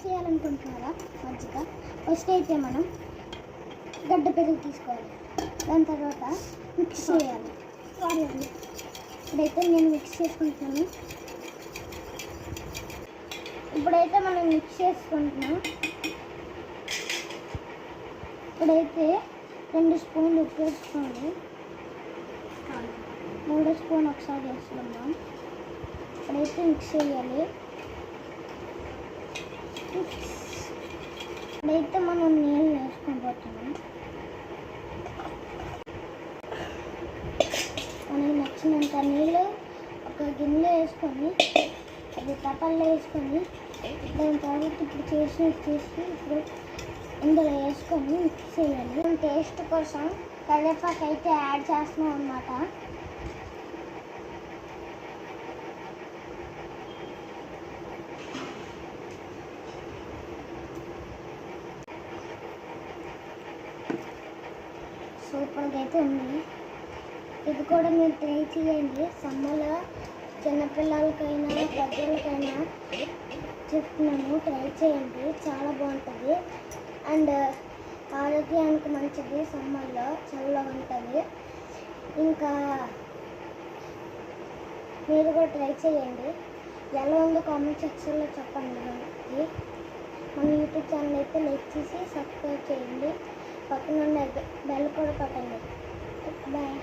చేయాలనుకుంటున్నారా మజ్జిగ? ఫస్ట్ అయితే మనం గడ్డ పెరుగు తీసుకోవాలి. దాని తర్వాత మిక్స్ చేయాలి. ఇప్పుడైతే నేను మిక్స్ చేసుకుంటున్నాను. ఇప్పుడైతే మనం మిక్స్ చేసుకుంటున్నాం. ఇప్పుడైతే 2 స్పూన్లు ఉప్పు వేసుకోండి. 3 స్పూన్ ఒకసారి వేసుకుందాం. ఇప్పుడైతే మిక్స్ చేయాలి. ఇప్పుడైతే మనం నీళ్ళు వేసుకొని పోతున్నాం. మనకి నచ్చినంత నీళ్ళు ఒక గిన్నెలో వేసుకొని అది తపల్లో వేసుకొని దాని తర్వాత ఇప్పుడు చేసి ఇప్పుడు ఇందులో వేసుకొని మిక్స్ చేయాలి. టేస్ట్ కోసం కరివేపాకు అయితే యాడ్ చేస్తున్నాం అన్నమాట. సూపర్గా అయితే ఉంది. ఇది కూడా మీరు ట్రై చేయండి. సమ్మర్లో చిన్నపిల్లలకైనా పెద్దలకైనా చెప్తున్నాను, ట్రై చేయండి. చాలా బాగుంటుంది అండ్ ఆరోగ్యానికి మంచిది. సమ్మర్లో చల్లగా ఉంటుంది. ఇంకా మీరు కూడా ట్రై చేయండి. ఎలా ఉందో కామెంట్ సెక్షన్లో చెప్పండి. మనకి మన యూట్యూబ్ ఛానల్ అయితే లైక్ చేసి సబ్స్క్రైబ్ చేయండి. పక్కన ఉన్న బెల్ కూడా కొట్టండి. బాయ్.